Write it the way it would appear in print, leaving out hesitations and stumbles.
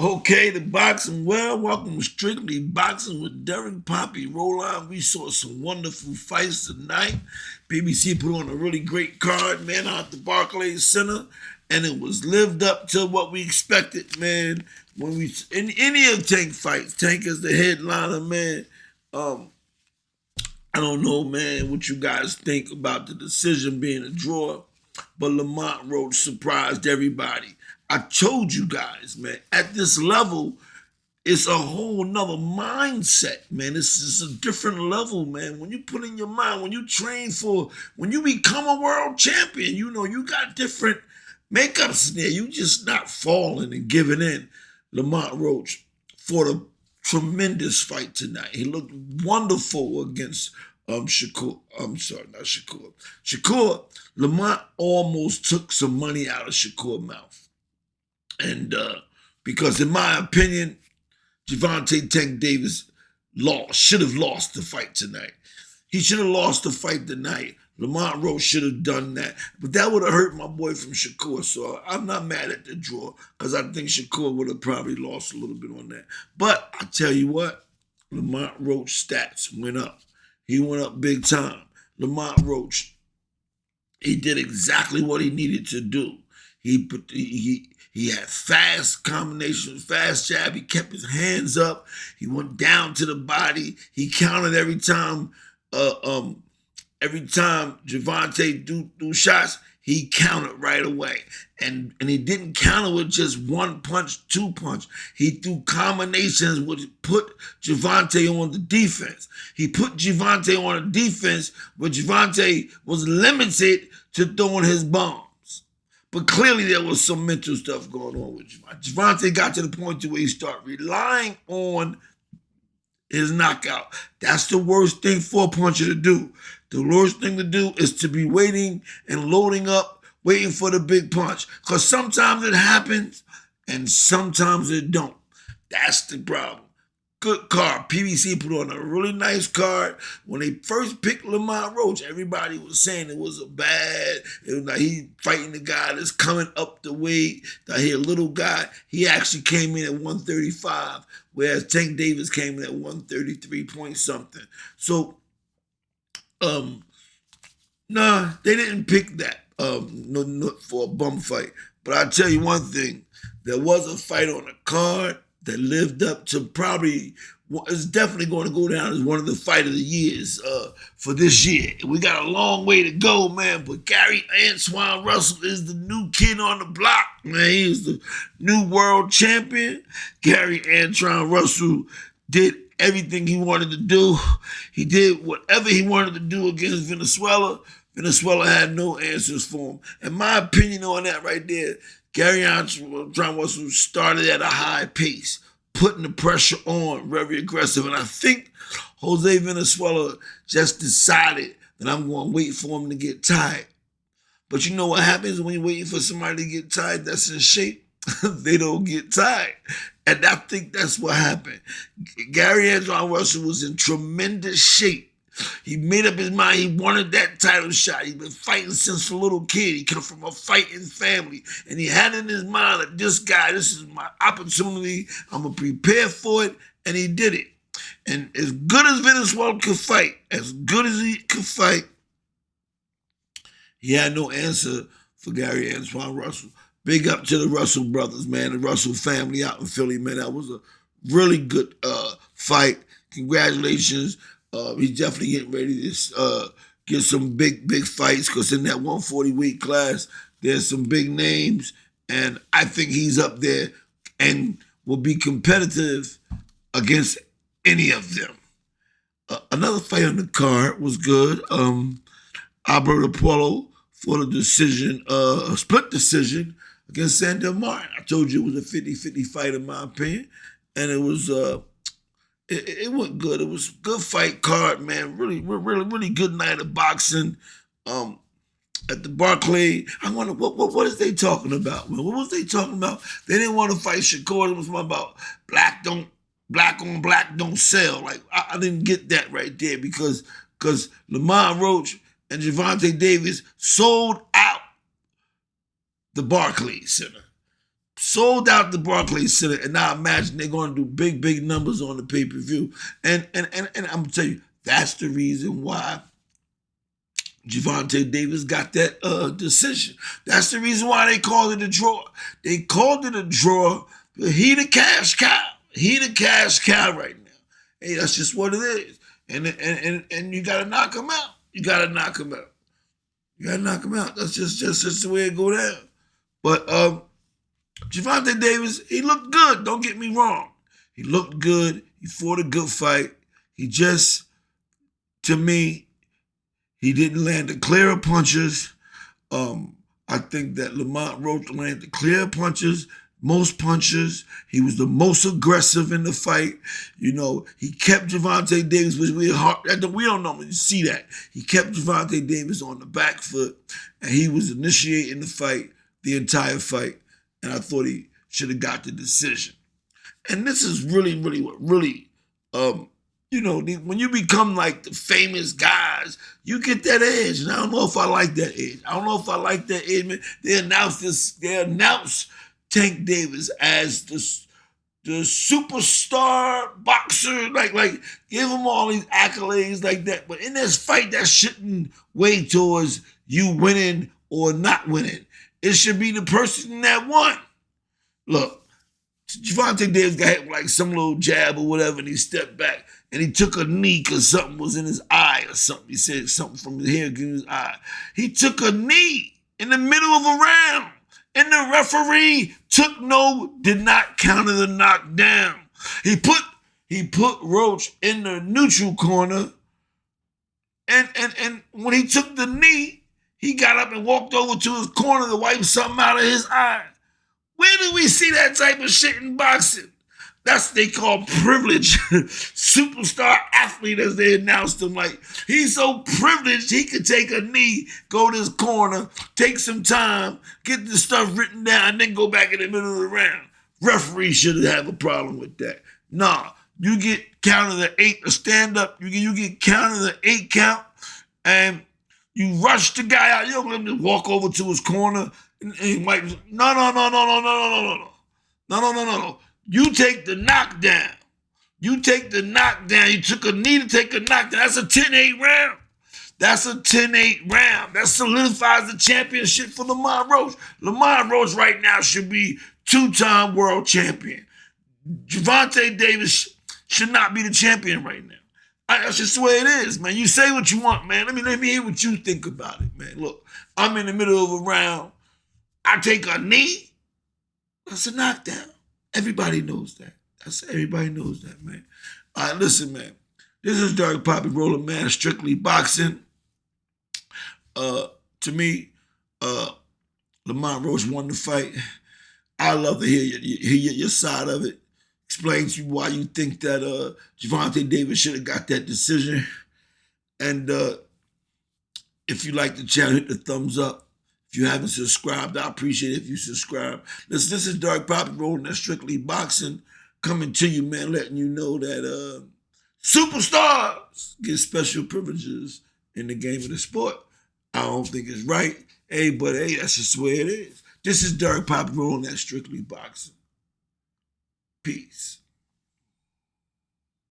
Okay, the boxing world. Welcome to Strictly Boxing with Derek Poppy. Roll on. We saw some wonderful fights tonight. BBC put on a really great card, man, out at the Barclays Center, and it was lived up to what we expected, man. When we in any of Tank fights, Tank is the headliner, man. Um, I don't know, man, what you guys think about the decision being a draw, but Lamont Roach surprised everybody. I told you guys, man, at this level, it's a whole nother mindset, man. This is a different level, man. When you put in your mind, when you train when you become a world champion, you know, you got different makeups in there. You just not falling and giving in. Lamont Roach fought a tremendous fight tonight. He looked wonderful against Shakur. I'm sorry, not Shakur. Shakur, Lamont almost took some money out of Shakur's mouth. And because in my opinion, Gervonta Tank Davis should have lost the fight tonight. He should have lost the fight tonight. Lamont Roach should have done that. But that would have hurt my boy from Shakur. So I'm not mad at the draw because I think Shakur would have probably lost a little bit on that. But I tell you what, Lamont Roach stats went up. He went up big time. Lamont Roach, he did exactly what he needed to do. He had fast combinations, fast jab. He kept his hands up. He went down to the body. He counted every time. Every time Gervonta do shots, he counted right away. And he didn't counter with just one punch, two punch. He threw combinations which put Gervonta on the defense. He put Gervonta on the defense, but Gervonta was limited to throwing his bombs. But clearly there was some mental stuff going on with Gervonta. Gervonta got to the point to where he started relying on his knockout. That's the worst thing for a puncher to do. The worst thing to do is to be waiting and loading up, waiting for the big punch. Because sometimes it happens and sometimes it don't. That's the problem. Good card. PBC put on a really nice card. When they first picked Lamont Roach, everybody was saying it was it was like he fighting the guy that's coming up the weight, that he a little guy. He actually came in at 135, whereas Tank Davis came in at 133 point something. So, nah, they didn't pick that no, for a bum fight. But I'll tell you one thing. There was a fight on the card that lived up to probably, it's definitely going to go down as one of the fight of the years for this year. We got a long way to go, man, but Gary ANTWINE Russell is the new kid on the block, man. He is the new world champion. Gary ANTWINE Russell did everything he wanted to do. He did whatever he wanted to do against Venezuela. Venezuela had no answers for him. In my opinion on that right there, Gary ANTWINE Russell started at a high pace, putting the pressure on, very aggressive. And I think Jose Venezuela just decided that I'm going to wait for him to get tired. But you know what happens when you're waiting for somebody to get tired that's in shape? They don't get tired. And I think that's what happened. Gary ANTWINE Russell was in tremendous shape. He made up his mind he wanted that title shot. He's been fighting since a little kid. He come from a fighting family. And he had in his mind that this is my opportunity. I'm going to prepare for it. And he did it. And as good as Venezuela could fight, as good as he could fight, he had no answer for Gary ANTWINE Russell. Big up to the Russell brothers, man, the Russell family out in Philly, man. That was a really good fight. Congratulations. He's definitely getting ready to get some big fights because in that 140 weight class, there's some big names, and I think he's up there and will be competitive against any of them. Another fight on the card was good. Alberto Puello for the decision, a split decision against Sandor Martin. I told you it was a 50-50 fight in my opinion, and it was it went good. It was a good fight card, man. Really good night of boxing. At the Barclay, I wonder what is they talking about, man? What was they talking about? They didn't want to fight Shakur. It was about black on black don't sell. Like I didn't get that right there because Lamont Roach and Gervonta Davis sold out the Barclays Center. sold out the Barclays Center, and now imagine they're going to do big numbers on the pay-per-view. And I'm gonna tell you, that's the reason why Gervonta Davis got that decision. That's the reason why they called it a draw. They called it a draw, but he the cash cow. He the cash cow right now. Hey, that's just what it is. And you gotta knock him out. You gotta knock him out. You gotta knock him out. That's just the way it go down. But Gervonta Davis, he looked good. Don't get me wrong. He looked good. He fought a good fight. He just, to me, he didn't land the clearer punches. I think that Lamont Roach landed the clear punches, most punches. He was the most aggressive in the fight. You know, he kept Gervonta Davis, which we don't normally see that. He kept Gervonta Davis on the back foot, and he was initiating the fight, the entire fight, and I thought he should have got the decision. And this is really what really, when you become like the famous guys, you get that edge. And I don't know if I like that edge. Man. They announced Tank Davis as the superstar boxer, like give him all these accolades like that. But in this fight, that shouldn't weigh towards you winning or not winning. It should be the person that won. Look, Gervonta Davis got hit with like some little jab or whatever, and he stepped back and he took a knee because something was in his eye or something. He said something from his hair in his eye. He took a knee in the middle of a round, and the referee did not counter the knockdown. He put Roach in the neutral corner, and when he took the knee, he got up and walked over to his corner to wipe something out of his eye. Where do we see that type of shit in boxing? That's what they call privilege. Superstar athlete, as they announced him. Like, he's so privileged, he could take a knee, go to his corner, take some time, get the stuff written down, and then go back in the middle of the round. Referee shouldn't have a problem with that. Nah, you get counted the 8, a stand-up, you get counted the 8 count, and you rush the guy out. You don't let him just walk over to his corner and he might. No. You take the knockdown. You took a knee to take a knockdown. That's a 10-8 round. That solidifies the championship for Lamont Roach. Lamont Roach right now should be 2-time world champion. Gervonta Davis should not be the champion right now. That's just the way it is, man. You say what you want, man. Let me hear what you think about it, man. Look, I'm in the middle of a round. I take a knee. That's a knockdown. Everybody knows that. Everybody knows that, man. All right, listen, man. This is Dark Poppy Rolling, man. Strictly boxing. To me, Lamont Roach won the fight. I love to hear your side of it. Explain to you why you think that Gervonta Davis should have got that decision. And if you like the channel, hit the thumbs up. If you haven't subscribed, I appreciate it if you subscribe. Listen, this is Dark Poppy Rolling, that's Strictly Boxing, coming to you, man, letting you know that superstars get special privileges in the game of the sport. I don't think it's right. But that's just the way it is. This is Dark Poppy Rolling, that's Strictly Boxing. Peace.